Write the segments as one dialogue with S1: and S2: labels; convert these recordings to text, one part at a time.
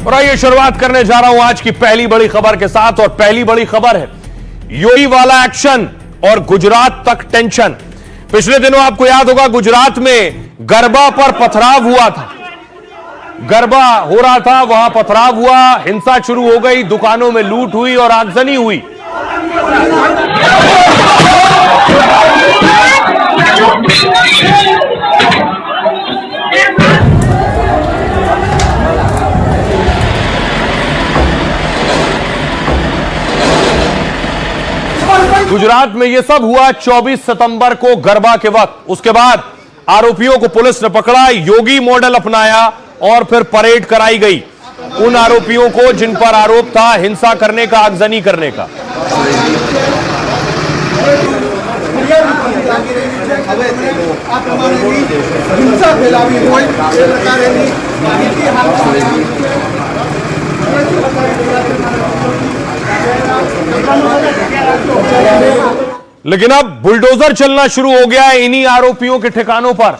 S1: और आइए शुरुआत करने जा रहा हूं आज की पहली बड़ी खबर के साथ। और पहली बड़ी खबर है योगी वाला एक्शन और गुजरात तक टेंशन। पिछले दिनों आपको याद होगा गुजरात में गरबा पर पथराव हुआ था, गरबा हो रहा था, वहां पथराव हुआ, हिंसा शुरू हो गई, दुकानों में लूट हुई और आगजनी हुई। गुजरात में यह सब हुआ 24 सितंबर को गरबा के वक्त। उसके बाद आरोपियों को पुलिस ने पकड़ा, योगी मॉडल अपनाया और फिर परेड कराई गई उन आरोपियों को जिन पर आरोप था हिंसा करने का, आगजनी करने का। लेकिन अब बुलडोजर चलना शुरू हो गया है इन्हीं आरोपियों के ठिकानों पर।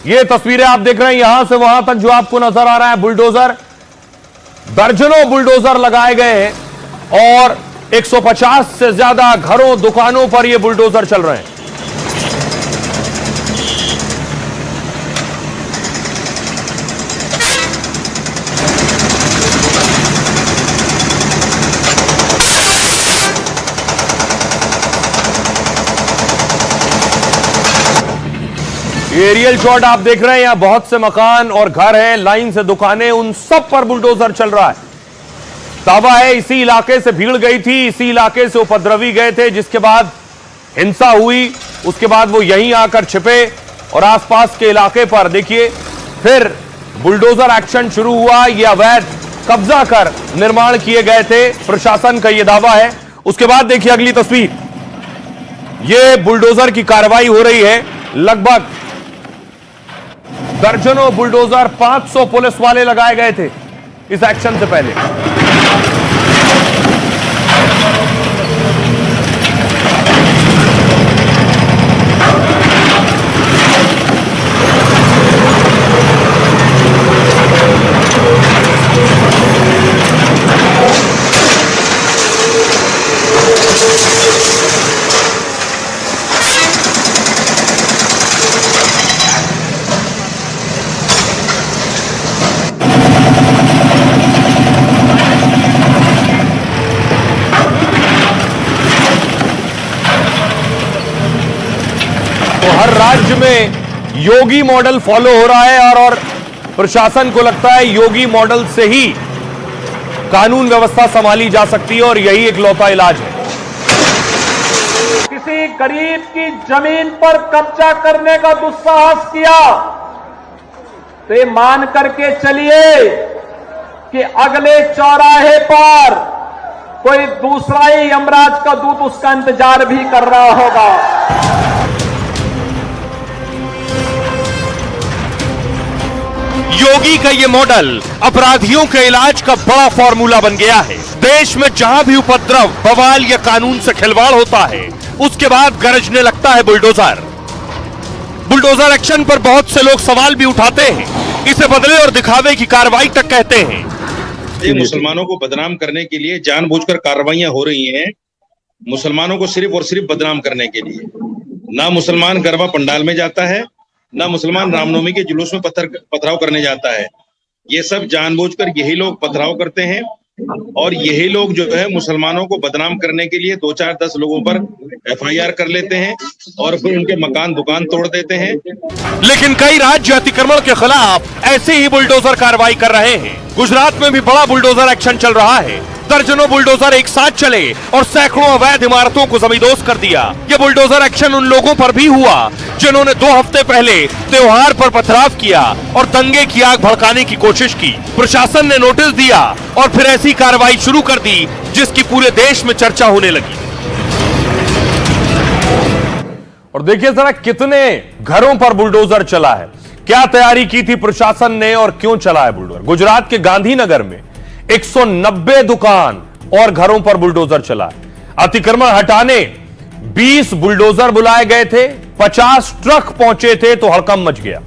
S1: ये तस्वीरें आप देख रहे हैं, यहां से वहां तक जो आपको नजर आ रहा है बुलडोजर, दर्जनों बुलडोजर लगाए गए हैं और 150 से ज्यादा घरों, दुकानों पर ये बुलडोजर चल रहे हैं। एरियल शॉट आप देख रहे हैं, यहां बहुत से मकान और घर हैं, लाइन से दुकानें, उन सब पर बुलडोजर चल रहा है। दावा है इसी इलाके से भीड़ गई थी, इसी इलाके से उपद्रवी गए थे, जिसके बाद हिंसा हुई। उसके बाद वो यहीं आकर छिपे और आसपास के इलाके पर देखिए फिर बुलडोजर एक्शन शुरू हुआ। ये अवैध कब्जा कर निर्माण किए गए थे, प्रशासन का यह दावा है। उसके बाद देखिए अगली तस्वीर, ये बुलडोजर की कार्रवाई हो रही है। लगभग दर्जनों बुलडोजर, 500 पुलिस वाले लगाए गए थे इस एक्शन से पहले। तो हर राज्य में योगी मॉडल फॉलो हो रहा है और प्रशासन को लगता है योगी मॉडल से ही कानून व्यवस्था संभाली जा सकती है और यही एक लौता इलाज है।
S2: किसी गरीब की जमीन पर कब्जा करने का दुस्साहस किया तो ये मान करके चलिए कि अगले चौराहे पर कोई दूसरा ही यमराज का दूत उसका इंतजार भी कर रहा होगा।
S1: योगी का ये मॉडल अपराधियों के इलाज का बड़ा फॉर्मूला बन गया है। देश में जहां भी उपद्रव, बवाल या कानून से खिलवाड़ होता है उसके बाद गरजने लगता है बुलडोजर। बुलडोजर एक्शन पर बहुत से लोग सवाल भी उठाते हैं, इसे बदले और दिखावे की कार्रवाई तक कहते हैं।
S3: मुसलमानों को बदनाम करने के लिए जानबूझकर कार्रवाइयां हो रही हैं, मुसलमानों को सिर्फ और सिर्फ बदनाम करने के लिए। ना मुसलमान गरबा पंडाल में जाता है, ना मुसलमान रामनवमी के जुलूस में पथराव करने जाता है। ये सब जानबूझकर यही लोग पथराव करते हैं और यही लोग जो है मुसलमानों को बदनाम करने के लिए 2, 4, 10 लोगों पर FIR कर लेते हैं और फिर उनके मकान दुकान तोड़ देते हैं।
S1: लेकिन कई राज्य अतिक्रमण के खिलाफ ऐसे ही बुलडोजर कार्रवाई कर रहे हैं। गुजरात में भी बड़ा बुलडोजर एक्शन चल रहा है। दर्जनों बुलडोजर एक साथ चले और सैकड़ों अवैध इमारतों को जमींदोज कर दिया। यह बुलडोजर एक्शन उन लोगों पर भी हुआ जिन्होंने 2 हफ्ते पहले त्योहार पर पथराव किया और दंगे की आग भड़काने की कोशिश की। प्रशासन ने नोटिस दिया और फिर ऐसी कार्रवाई शुरू कर दी जिसकी पूरे देश में चर्चा होने लगी। और देखिए जरा कितने घरों पर बुलडोजर चला है, क्या तैयारी की थी प्रशासन ने और क्यों चला है बुलडोजर। गुजरात के गांधीनगर में 190 दुकान और घरों पर बुलडोजर चला है। अतिक्रमण हटाने 20 बुलडोजर बुलाए गए थे, 50 ट्रक पहुंचे थे तो हड़कंप मच गया।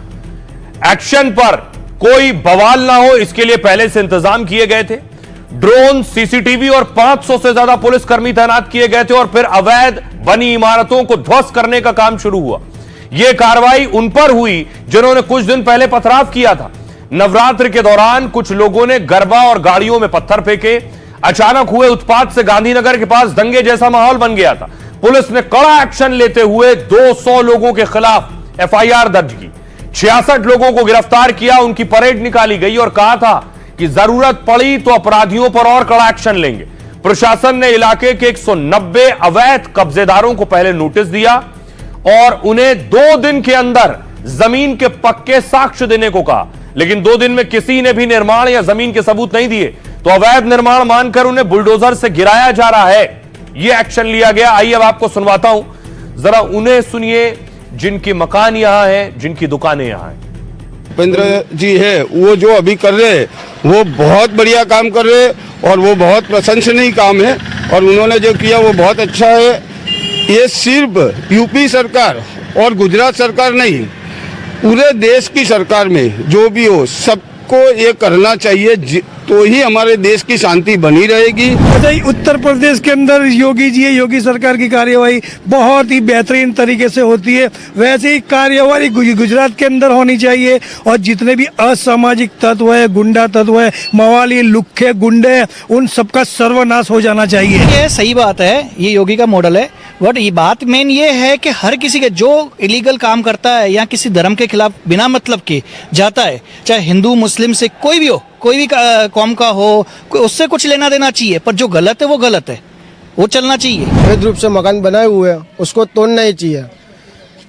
S1: एक्शन पर कोई बवाल ना हो इसके लिए पहले से इंतजाम किए गए थे। ड्रोन, सीसीटीवी और 500 से ज्यादा पुलिसकर्मी तैनात किए गए थे और फिर अवैध बनी इमारतों को ध्वस्त करने का काम शुरू हुआ। यह कार्रवाई उन पर हुई जिन्होंने कुछ दिन पहले पथराव किया था। नवरात्र के दौरान कुछ लोगों ने गरबा और गाड़ियों में पत्थर फेंके। अचानक हुए उत्पात से गांधीनगर के पास दंगे जैसा माहौल बन गया था। पुलिस ने कड़ा एक्शन लेते हुए 200 लोगों के खिलाफ एफआईआर दर्ज की, 66 लोगों को गिरफ्तार किया। उनकी परेड निकाली गई और कहा था कि जरूरत पड़ी तो अपराधियों पर और कड़ा एक्शन लेंगे। प्रशासन ने इलाके के 190 अवैध कब्जेदारों को पहले नोटिस दिया और उन्हें 2 दिन के अंदर जमीन के पक्के साक्ष्य देने को कहा, लेकिन 2 दिन में किसी ने भी निर्माण या जमीन के सबूत नहीं दिए तो अवैध निर्माण मानकर उन्हें बुलडोजर से गिराया जा रहा है। यह एक्शन लिया गया। आइए अब आपको सुनवाता हूं, जरा उन्हें सुनिए जिनके मकान यहां हैं, जिनकी दुकानें यहां हैं।
S4: भूपेंद्र जी है, वो जो अभी कर रहे हैं वो बहुत बढ़िया काम कर रहे हैं और वो बहुत प्रशंसनीय काम है और उन्होंने जो किया वो बहुत अच्छा है। ये सिर्फ यूपी सरकार और गुजरात सरकार नहीं, पूरे देश की सरकार में जो भी हो सबको ये करना चाहिए, तो ही हमारे देश की शांति बनी रहेगी।
S5: उत्तर प्रदेश के अंदर योगी सरकार की कार्यवाही बहुत ही बेहतरीन तरीके से होती है, वैसे ही कार्यवाही गुजरात के अंदर होनी चाहिए और जितने भी असामाजिक तत्व है, गुंडा तत्व है, मवाली, लुक्खे, गुंडे, उन सबका सर्वनाश हो जाना चाहिए।
S6: ये सही बात है, ये योगी का मॉडल है, बट ये बात मेन ये है कि हर किसी के जो इलीगल काम करता है या किसी धर्म के खिलाफ बिना मतलब के जाता है, चाहे हिंदू मुस्लिम से कोई भी हो, कोई भी कौम का हो, उससे कुछ लेना देना चाहिए, पर जो गलत है वो गलत है, वो चलना चाहिए।
S7: अवैध रूप से मकान बनाए हुए हैं उसको तोड़ना ही चाहिए।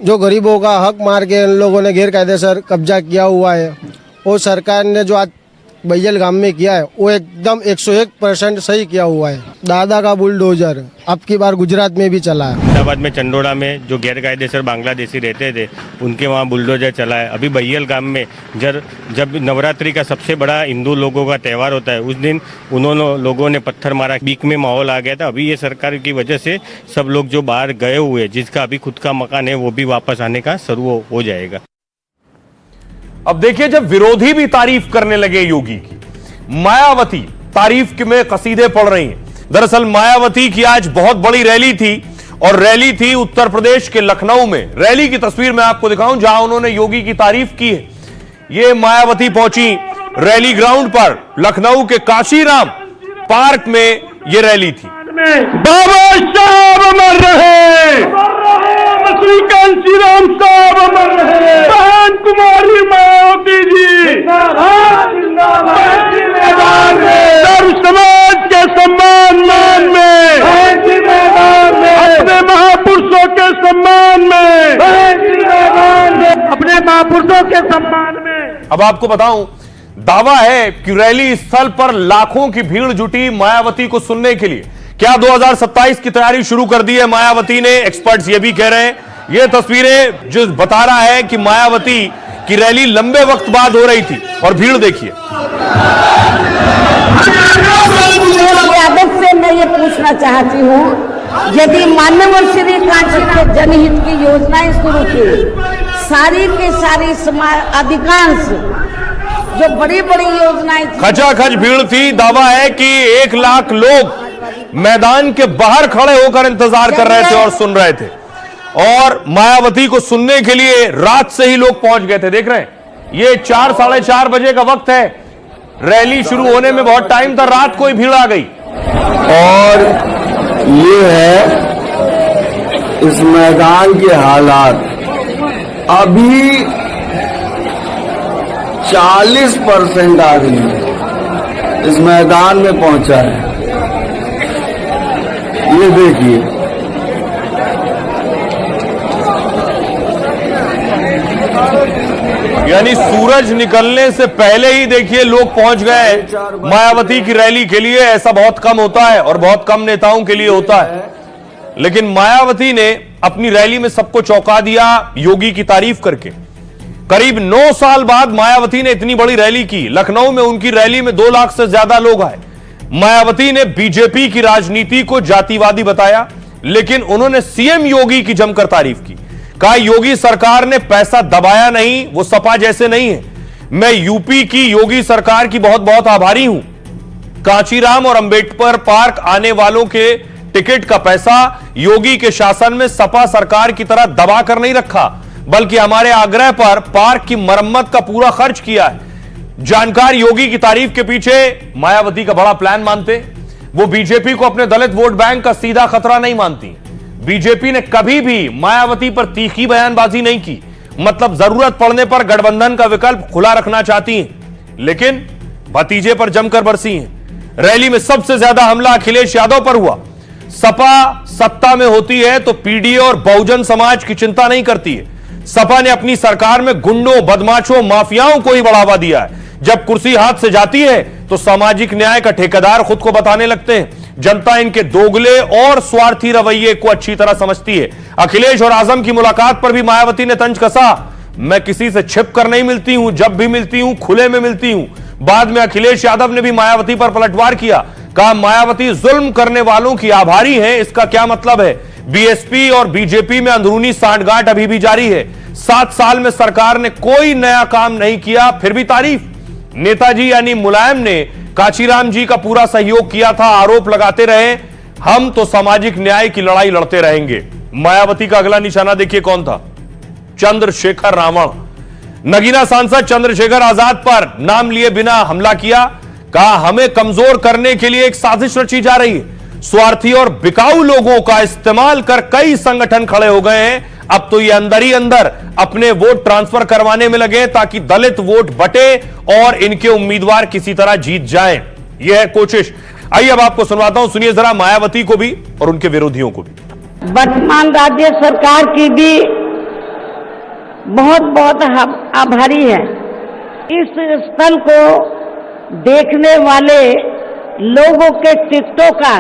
S7: जो गरीबों का हक मार के इन लोगों ने गैर कायदेसर कब्जा किया हुआ है, वो सरकार ने जो आज बैजल गांव में किया है वो एकदम 101% सही किया हुआ है। दादा का बुलडोजर अब की बार गुजरात में भी चला है।
S8: अहमदाबाद में चंडोड़ा में जो गैर कायदेसर बांग्लादेशी रहते थे उनके वहाँ बुलडोजर चला है। अभी बैयल गांव में जब नवरात्रि का सबसे बड़ा हिंदू लोगों का त्यौहार होता है उस दिन उन्होंने लोगों ने पत्थर मारा, बीच में माहौल आ गया था। अभी ये सरकार की वजह से सब लोग जो बाहर गए हुए, जिसका अभी खुद का मकान है, वो भी वापस आने का शुरू हो जाएगा।
S1: अब देखिए, जब विरोधी भी तारीफ करने लगे योगी की, मायावती तारीफ में कसीदे पढ़ रही हैं। दरअसल मायावती की आज बहुत बड़ी रैली थी और रैली थी उत्तर प्रदेश के लखनऊ में। रैली की तस्वीर मैं आपको दिखाऊं जहां उन्होंने योगी की तारीफ की है। ये मायावती पहुंची रैली ग्राउंड पर, लखनऊ के काशीराम पार्क में ये रैली थी।
S2: बाबा साहब अमर रहे, श्री कांशीराम साहब अमर रहे, बहन कुमारी मायावती जी सर्व समाज के सम्मान में, अपने महापुरुषों के सम्मान में, अपने महापुरुषों के सम्मान में।
S1: अब आपको बताऊं, दावा है कि रैली स्थल पर लाखों की भीड़ जुटी मायावती को सुनने के लिए। क्या 2027 की तैयारी शुरू कर दी है मायावती ने? एक्सपर्ट्स ये भी कह रहे हैं। ये तस्वीरें जो बता रहा है कि मायावती की रैली लंबे वक्त बाद हो रही थी और भीड़ देखिए।
S9: यादव से मैं ये पूछना चाहती हूँ, यदि माननीय श्री कांची के जनहित की योजनाएं शुरू की, सारी के सारी समाज अधिकांश जो बड़ी बड़ी योजनाएं,
S1: खचाखच भीड़ थी। दावा है कि 1 लाख लोग मैदान के बाहर खड़े होकर इंतजार कर रहे थे और सुन रहे थे, और मायावती को सुनने के लिए रात से ही लोग पहुंच गए थे। देख रहे हैं, ये 4 साढ़े 4 बजे का वक्त है, रैली शुरू होने में बहुत टाइम था, रात को ही भीड़ आ गई।
S10: और ये है इस मैदान के हालात, अभी 40% आदमी इस मैदान में पहुंचा है। ये देखिए,
S1: यानी सूरज निकलने से पहले ही देखिए लोग पहुंच गए मायावती की रैली के लिए। ऐसा बहुत कम होता है और बहुत कम नेताओं के लिए होता है, लेकिन मायावती ने अपनी रैली में सबको चौंका दिया योगी की तारीफ करके। करीब 9 साल बाद मायावती ने इतनी बड़ी रैली की। लखनऊ में उनकी रैली में 2 लाख से ज्यादा लोग आए। मायावती ने बीजेपी की राजनीति को जातिवादी बताया, लेकिन उन्होंने सीएम योगी की जमकर तारीफ की। कहा योगी सरकार ने पैसा दबाया नहीं, वो सपा जैसे नहीं है। मैं यूपी की योगी सरकार की बहुत बहुत आभारी हूं। कांचीराम और अंबेडकर पार्क आने वालों के टिकट का पैसा योगी के शासन में सपा सरकार की तरह दबा कर नहीं रखा, बल्कि हमारे आग्रह पर पार्क की मरम्मत का पूरा खर्च किया है। जानकार योगी की तारीफ के पीछे मायावती का बड़ा प्लान मानते। वो बीजेपी को अपने दलित वोट बैंक का सीधा खतरा नहीं मानती। बीजेपी ने कभी भी मायावती पर तीखी बयानबाजी नहीं की, मतलब जरूरत पड़ने पर गठबंधन का विकल्प खुला रखना चाहती हैं, लेकिन भतीजे पर जमकर बरसी हैं। रैली में सबसे ज्यादा हमला अखिलेश यादव पर हुआ। सपा सत्ता में होती है तो पीडीए और बहुजन समाज की चिंता नहीं करती है। सपा ने अपनी सरकार में गुंडों, बदमाशों, माफियाओं को ही बढ़ावा दिया है। जब कुर्सी हाथ से जाती है तो सामाजिक न्याय का ठेकेदार खुद को बताने लगते हैं। जनता इनके दोगले और स्वार्थी रवैये को अच्छी तरह समझती है। अखिलेश और आजम की मुलाकात पर भी मायावती ने तंज कसा, मैं किसी से छिप कर नहीं मिलती हूं, जब भी मिलती हूं खुले में मिलती हूं। बाद में अखिलेश यादव ने भी मायावती पर पलटवार किया, कहा मायावती जुल्म करने वालों की आभारी है। इसका क्या मतलब है? बीएसपी और बीजेपी में अंदरूनी सांठगांठ अभी भी जारी है। 7 साल में सरकार ने कोई नया काम नहीं किया, फिर भी तारीफ। नेताजी यानी मुलायम ने कांचीराम जी का पूरा सहयोग किया था, आरोप लगाते रहे हम तो सामाजिक न्याय की लड़ाई लड़ते रहेंगे। मायावती का अगला निशाना देखिए कौन था? चंद्रशेखर रावण। नगीना सांसद चंद्रशेखर आजाद पर नाम लिए बिना हमला किया, कहा हमें कमजोर करने के लिए एक साजिश रची जा रही है। स्वार्थी और बिकाऊ लोगों का इस्तेमाल कर कई संगठन खड़े हो गए हैं। अब तो ये अंदर ही अंदर अपने वोट ट्रांसफर करवाने में लगे ताकि दलित वोट बटे और इनके उम्मीदवार किसी तरह जीत जाएं। यह है कोशिश। आइए अब आपको सुनवाता हूं, सुनिए जरा मायावती को भी और उनके विरोधियों को भी।
S9: वर्तमान राज्य सरकार की भी बहुत बहुत आभारी है। इस स्थल को देखने वाले लोगों के टिकटों का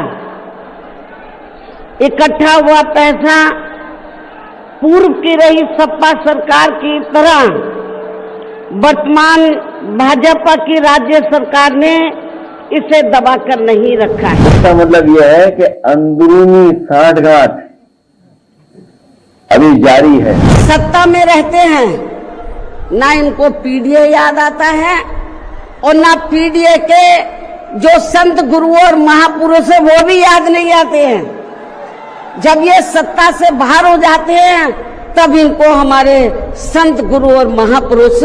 S9: इकट्ठा हुआ पैसा पूर्व की रही सपा सरकार की तरह वर्तमान भाजपा की राज्य सरकार ने इसे दबाकर नहीं रखा है।
S10: इसका मतलब यह है कि अंदरूनी सांठगांठ अभी जारी है।
S9: सत्ता में रहते हैं, ना इनको पीडीए याद आता है और ना पीडीए के जो संत गुरु और महापुरुष है वो भी याद नहीं आते हैं। जब ये सत्ता से बाहर हो जाते हैं तब इनको हमारे संत गुरु और महापुरुष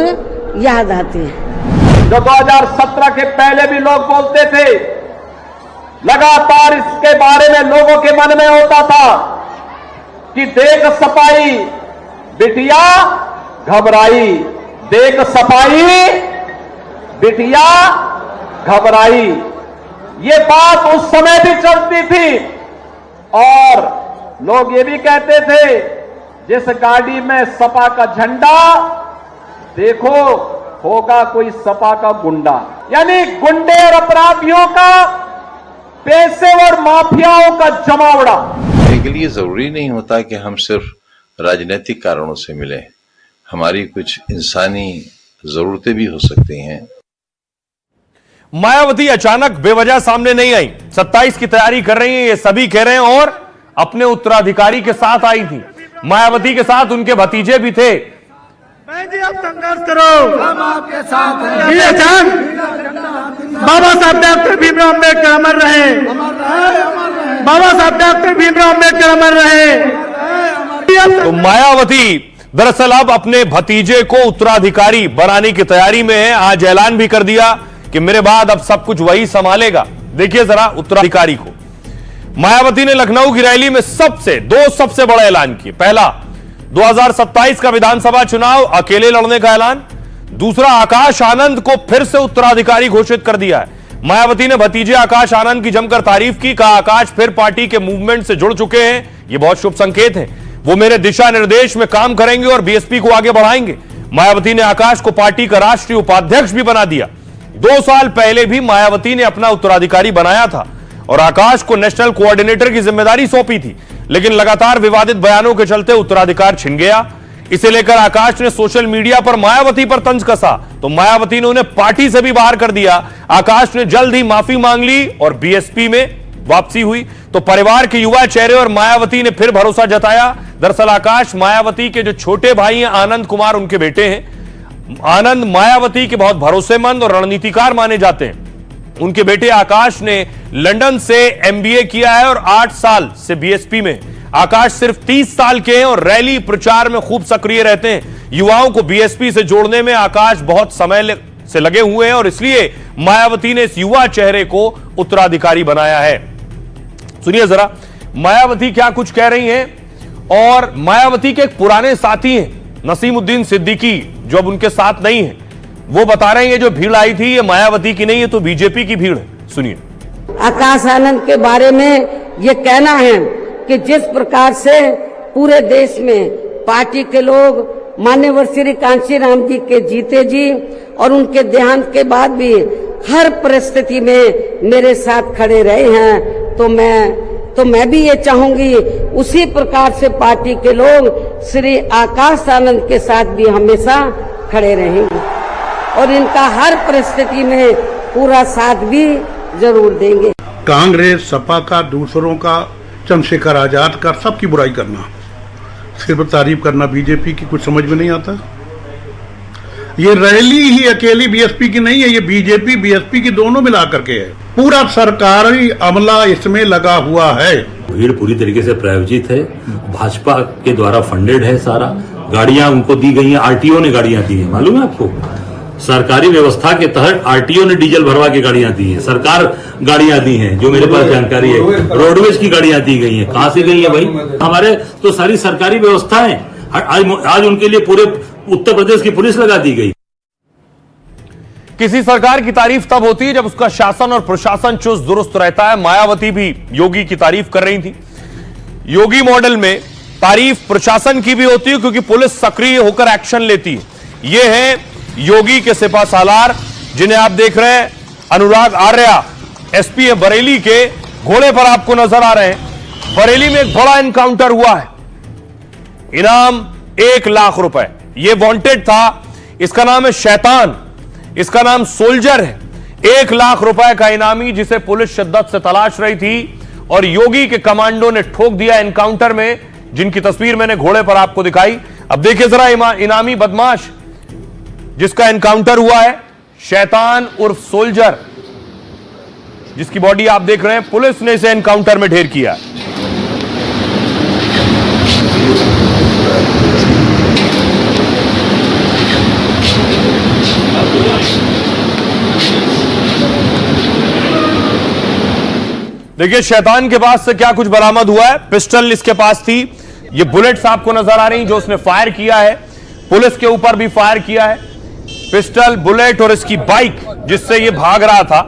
S9: याद आते हैं।
S2: जो 2017 के पहले भी लोग बोलते थे, लगातार इसके बारे में लोगों के मन में होता था कि देख सपाई बिटिया घबराई, देख सपाई बिटिया घबराई। ये बात उस समय भी चलती थी और लोग ये भी कहते थे जिस गाड़ी में सपा का झंडा देखो होगा कोई सपा का गुंडा। यानी गुंडे और अपराधियों का, पैसे और माफियाओं का जमावड़ा।
S11: के लिए जरूरी नहीं होता कि हम सिर्फ राजनीतिक कारणों से मिलें, हमारी कुछ इंसानी जरूरतें भी हो सकती हैं।
S1: मायावती अचानक बेवजह सामने नहीं आई, 27 की तैयारी कर रही हैं ये सभी कह रहे हैं, और अपने उत्तराधिकारी के साथ आई थी। मायावती के साथ उनके भतीजे भी थे।
S5: जी आप संघर्ष करो, हम आपके साथ हैं। बाबा साहब डॉक्टर भीमराव अम्बेडकर अमर रहे, बाबा साहब डॉक्टर भीमराव अम्बेडकर अमर रहे।
S1: तो मायावती दरअसल अब अपने भतीजे को उत्तराधिकारी बनाने की तैयारी में है। आज ऐलान भी कर दिया कि मेरे बाद अब सब कुछ वही संभालेगा। देखिए जरा उत्तराधिकारी को। मायावती ने लखनऊ की रैली में दो सबसे बड़ा ऐलान किए। पहला, 2027 का विधानसभा चुनाव अकेले लड़ने का ऐलान। दूसरा, आकाश आनंद को फिर से उत्तराधिकारी घोषित कर दिया है। मायावती ने भतीजे आकाश आनंद की जमकर तारीफ की, कहा आकाश फिर पार्टी के मूवमेंट से जुड़ चुके हैं, ये बहुत शुभ संकेत है। वो मेरे दिशा निर्देश में काम करेंगे और बीएसपी को आगे बढ़ाएंगे। मायावती ने आकाश को पार्टी का राष्ट्रीय उपाध्यक्ष भी बना दिया। 2 साल पहले भी मायावती ने अपना उत्तराधिकारी बनाया था और आकाश को नेशनल कोऑर्डिनेटर की जिम्मेदारी सौंपी थी, लेकिन लगातार विवादित बयानों के चलते उत्तराधिकार छिन गया। इसे लेकर आकाश ने सोशल मीडिया पर मायावती पर तंज कसा तो मायावती ने उन्हें पार्टी से भी बाहर कर दिया। आकाश ने जल्द ही माफी मांग ली और बीएसपी में वापसी हुई। तो परिवार के युवा चेहरे और मायावती ने फिर भरोसा जताया। दरअसल आकाश मायावती के जो छोटे भाई हैं आनंद कुमार, उनके बेटे हैं। आनंद मायावती के बहुत भरोसेमंद और रणनीतिकार माने जाते हैं। उनके बेटे आकाश ने लंदन से एमबीए किया है और 8 साल से बीएसपी में। आकाश सिर्फ 30 साल के हैं और रैली प्रचार में खूब सक्रिय रहते हैं। युवाओं को बीएसपी से जोड़ने में आकाश बहुत समय से लगे हुए हैं और इसलिए मायावती ने इस युवा चेहरे को उत्तराधिकारी बनाया है। सुनिए जरा मायावती क्या कुछ कह रही हैं। और मायावती के एक पुराने साथी हैं नसीमुद्दीन सिद्दीकी, जो अब उनके साथ नहीं है, वो बता रहे हैं ये जो भीड़ आई थी ये मायावती की नहीं है, तो बीजेपी की भीड़ है। सुनिए।
S9: आकाश आनंद के बारे में ये कहना है कि जिस प्रकार से पूरे देश में पार्टी के लोग मान्यवर श्री कांशीराम जी के जीते जी और उनके देहांत के बाद भी हर परिस्थिति में मेरे साथ खड़े रहे हैं, तो मैं भी ये चाहूंगी उसी प्रकार से पार्टी के लोग श्री आकाश आनंद के साथ भी हमेशा खड़े रहेंगे और इनका हर परिस्थिति में पूरा साथ भी जरूर देंगे।
S12: कांग्रेस सपा का, दूसरों का, चंद्रशेखर आजाद का, सबकी बुराई करना, सिर्फ तारीफ करना बीजेपी की कुछ समझ में नहीं आता। ये रैली ही अकेली बीएसपी की नहीं है, ये बीजेपी बीएसपी की दोनों मिला करके है। पूरा सरकारी अमला इसमें लगा हुआ है।
S13: भीड़ पूरी तरीके से प्रायोजित है, भाजपा के द्वारा फंडेड है। सारा गाड़ियां उनको दी गई हैं, आरटीओ ने गाड़ियां दी है, मालूम है आपको। सरकारी व्यवस्था के तहत आरटीओ ने डीजल भरवा के गाड़ियां दी हैं, सरकार गाड़ियां दी हैं, जो मेरे पास जानकारी है। रोडवेज की गाड़ियां दी गई हैं, कहां से गई है भाई? हमारे तो सारी सरकारी व्यवस्थाएं आज उनके लिए पूरे उत्तर प्रदेश की पुलिस लगा दी गई।
S1: किसी सरकार की तारीफ तब होती है जब उसका शासन और प्रशासन चुस्त दुरुस्त रहता है। मायावती भी योगी की तारीफ कर रही थी। योगी मॉडल में तारीफ प्रशासन की भी होती है क्योंकि पुलिस सक्रिय होकर एक्शन लेती है। ये है योगी के सिपा सालार जिन्हें आप देख रहे हैं। अनुराग आर्या एसपी है बरेली के, घोड़े पर आपको नजर आ रहे हैं। बरेली में एक बड़ा एनकाउंटर हुआ है, इनाम 1 लाख रुपए। यह वांटेड था, इसका नाम है शैतान, इसका नाम सोल्जर है। 1 लाख रुपए का इनामी जिसे पुलिस शिद्दत से तलाश रही थी और योगी के कमांडो ने ठोक दिया एनकाउंटर में, जिनकी तस्वीर मैंने घोड़े पर आपको दिखाई। अब देखिए जरा इनामी बदमाश जिसका एनकाउंटर हुआ है, शैतान उर्फ सोल्जर, जिसकी बॉडी आप देख रहे हैं। पुलिस ने इसे एनकाउंटर में ढेर किया। देखिए शैतान के पास से क्या कुछ बरामद हुआ है। पिस्टल इसके पास थी, ये बुलेट्स आपको नजर आ रही जो उसने फायर किया है, पुलिस के ऊपर भी फायर किया है। पिस्टल, बुलेट और इसकी बाइक जिससे ये भाग रहा था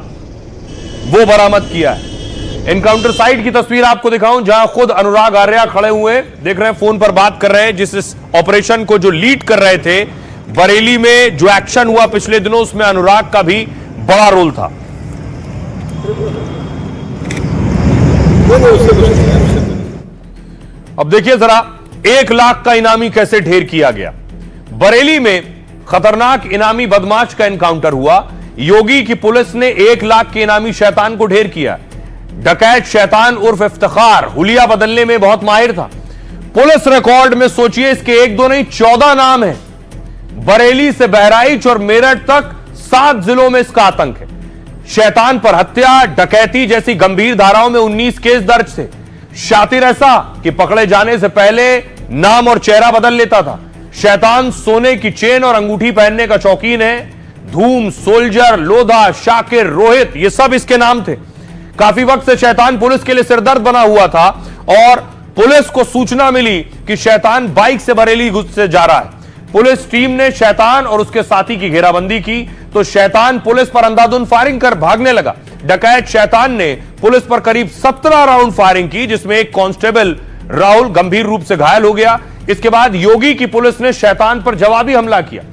S1: वो बरामद किया है। एनकाउंटर साइट की तस्वीर आपको दिखाऊं जहां खुद अनुराग आर्या खड़े हुए देख रहे हैं, फोन पर बात कर रहे हैं। जिस ऑपरेशन को जो लीड कर रहे थे बरेली में, जो एक्शन हुआ पिछले दिनों, उसमें अनुराग का भी बड़ा रोल था। अब देखिए जरा 1 लाख का इनामी कैसे ढेर किया गया। बरेली में खतरनाक इनामी बदमाश का एनकाउंटर हुआ। योगी की पुलिस ने 1 लाख के इनामी शैतान को ढेर किया। डकैत शैतान उर्फ इफ्तिखार हुलिया बदलने में बहुत माहिर था। पुलिस रिकॉर्ड में सोचिए इसके 1-2 नहीं 14 नाम है। बरेली से बहराइच और मेरठ तक 7 जिलों में इसका आतंक है। शैतान पर हत्या, डकैती जैसी गंभीर धाराओं में 19 केस दर्ज थे। शातिर ऐसा कि पकड़े जाने से पहले नाम और चेहरा बदल लेता था। शैतान सोने की चेन और अंगूठी पहनने का शौकीन है। धूम, सोल्जर, लोधा, शाकिर, रोहित, ये सब इसके नाम थे। काफी वक्त से शैतान पुलिस के लिए सिरदर्द बना हुआ था और पुलिस को सूचना मिली कि शैतान बाइक से बरेली से जा रहा है। पुलिस टीम ने शैतान और उसके साथी की घेराबंदी की तो शैतान पुलिस पर अंधाधुंध फायरिंग कर भागने लगा। डकैत शैतान ने पुलिस पर करीब 17 राउंड फायरिंग की, जिसमें एक कांस्टेबल राहुल गंभीर रूप से घायल हो गया। इसके बाद योगी की पुलिस ने शैतान पर जवाबी हमला किया।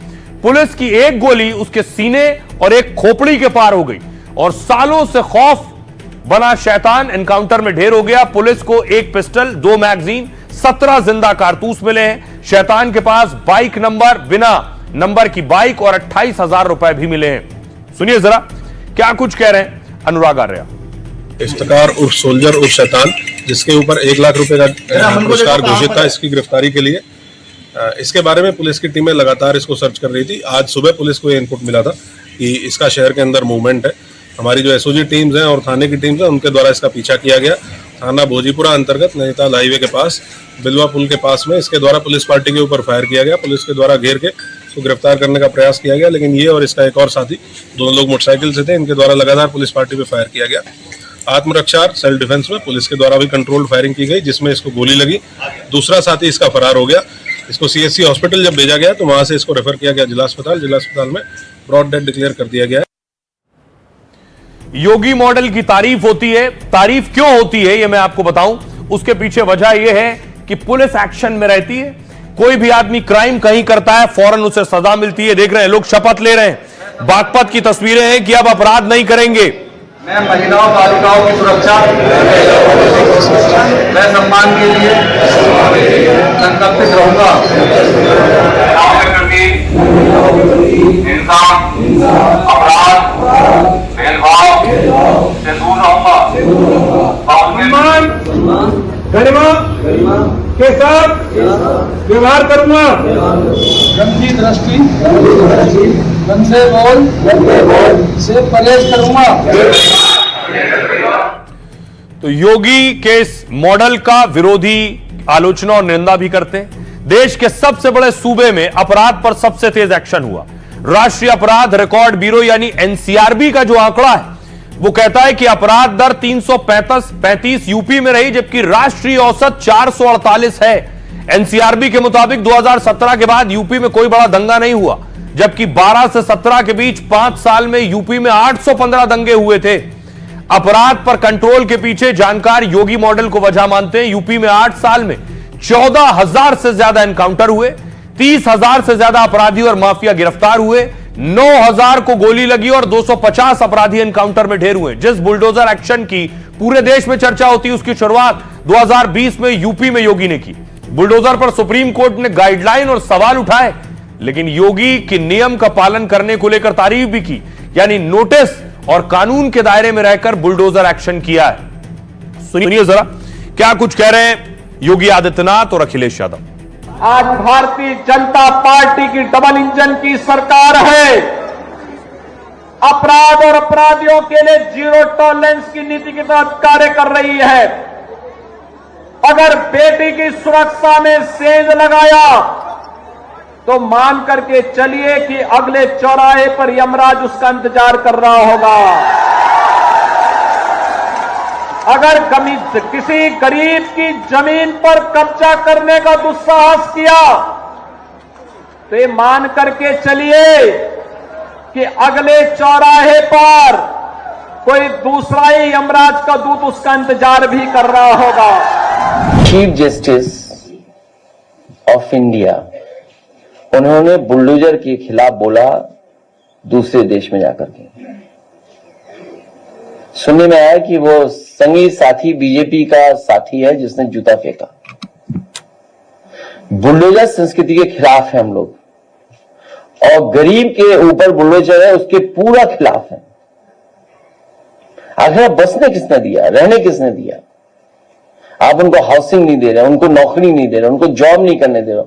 S1: पुलिस की एक गोली उसके सीने और एक खोपड़ी के पार हो गई और सालों से खौफ बना शैतान एनकाउंटर में ढेर हो गया। पुलिस को 1 पिस्टल, 2 मैगजीन, 17 जिंदा कारतूस मिले हैं। शैतान के पास बाइक नंबर, बिना नंबर की बाइक और 28,000 रुपए भी मिले हैं। सुनिए जरा क्या कुछ कह रहे हैं अनुराग आर्या।
S14: इफ्तिखार उर्फ सोल्जर उर्फ शैतान, जिसके ऊपर 1 लाख रुपए का पुरस्कार घोषित था इसकी गिरफ्तारी के लिए, इसके बारे में पुलिस की टीमें लगातार इसको सर्च कर रही थी। आज सुबह पुलिस को ये इनपुट मिला था कि इसका शहर के अंदर मूवमेंट है। हमारी जो एसओजी टीम्स हैं और थाने की टीम्स हैं उनके द्वारा इसका पीछा किया गया। थाना भोजीपुरा अंतर्गत नैनीताल हाईवे के पास बिलवा पुल के पास में इसके द्वारा पुलिस पार्टी के ऊपर फायर किया गया। पुलिस के द्वारा घेर के इसको गिरफ्तार करने का प्रयास किया गया, लेकिन ये और इसका एक और साथी, दोनों लोग मोटरसाइकिल से थे, इनके द्वारा लगातार पुलिस पार्टी पे फायर किया गया। आत्मरक्षा सेल्फ डिफेंस में पुलिस के द्वारा भी कंट्रोल्ड फायरिंग की गई, जिसमें इसको गोली लगी। दूसरा साथी इसका फरार हो गया। इसको सीएससी हॉस्पिटल जब भेजा गया तो वहां से इसको रेफर किया गया जिला अस्पताल में ब्रॉड डेड डिक्लेयर कर दिया गया है।
S1: योगी मॉडल की तारीफ होती है। तारीफ क्यों होती है ये मैं आपको बताऊं। उसके पीछे वजह यह है कि पुलिस एक्शन में रहती है। कोई भी आदमी क्राइम कहीं करता है फौरन उसे सजा मिलती है। देख रहे हैं लोग शपथ ले रहे हैं। बागपत की तस्वीरें हैं कि अब अपराध नहीं करेंगे।
S2: मैं महिलाओं बालिकाओं की सुरक्षा व सम्मान के लिए संकल्पित रहूंगा। हिंसा, अपराध, भेदभाव से दूर रहूंगा। सम्मान, गरिमा के साथ व्यवहार करूंगा। गंदी दृष्टि, गंदे बोल से परहेज करूंगा।
S1: तो योगी के इस मॉडल का विरोधी आलोचना और निंदा भी करते हैं। देश के सबसे बड़े सूबे में अपराध पर सबसे तेज एक्शन हुआ। राष्ट्रीय अपराध रिकॉर्ड ब्यूरो यानी एनसीआरबी का जो आंकड़ा है वो कहता है कि अपराध दर 335 यूपी में रही, जबकि राष्ट्रीय औसत 448 है। एनसीआरबी के मुताबिक 2017 के बाद यूपी में कोई बड़ा दंगा नहीं हुआ, जबकि 12 से 17 के बीच 5 साल में यूपी में 815 दंगे हुए थे। अपराध पर कंट्रोल के पीछे जानकार योगी मॉडल को वजह मानते हैं। यूपी में 8 साल में 14,000 से ज्यादा एनकाउंटर हुए, 30,000 से ज्यादा अपराधी और माफिया गिरफ्तार हुए, 9,000 को गोली लगी और 250 अपराधी एनकाउंटर में ढेर हुए। जिस बुलडोजर एक्शन की पूरे देश में चर्चा होती है उसकी शुरुआत 2020 में यूपी में योगी ने की। बुलडोजर पर सुप्रीम कोर्ट ने गाइडलाइन और सवाल उठाए, लेकिन योगी के नियम का पालन करने को लेकर तारीफ भी की, यानी नोटिस और कानून के दायरे में रहकर बुलडोजर एक्शन किया है। सुनिए जरा क्या कुछ कह रहे हैं योगी आदित्यनाथ और अखिलेश यादव।
S2: आज भारतीय जनता पार्टी की डबल इंजन की सरकार है। अपराध और अपराधियों के लिए जीरो टॉलरेंस की नीति के तहत कार्य कर रही है। अगर बेटी की सुरक्षा में सेंध लगाया तो मान करके चलिए कि अगले चौराहे पर यमराज उसका इंतजार कर रहा होगा। अगर किसी गरीब की जमीन पर कब्जा करने का दुस्साहस किया तो ये मान करके चलिए कि अगले चौराहे पर कोई दूसरा ही यमराज का दूत उसका इंतजार भी कर रहा होगा।
S10: चीफ जस्टिस ऑफ इंडिया, उन्होंने बुलडोजर के खिलाफ बोला दूसरे देश में जाकर के। सुनने में आया कि वो संगी साथी बीजेपी का साथी है जिसने जूता फेंका। बुलडोजर संस्कृति के खिलाफ है हम लोग, और गरीब के ऊपर बुलडोजर है उसके पूरा खिलाफ है। आखिर बसने किसने दिया, रहने किसने दिया? आप उनको हाउसिंग नहीं दे रहे, उनको नौकरी नहीं दे रहे, उनको जॉब नहीं करने दे रहे।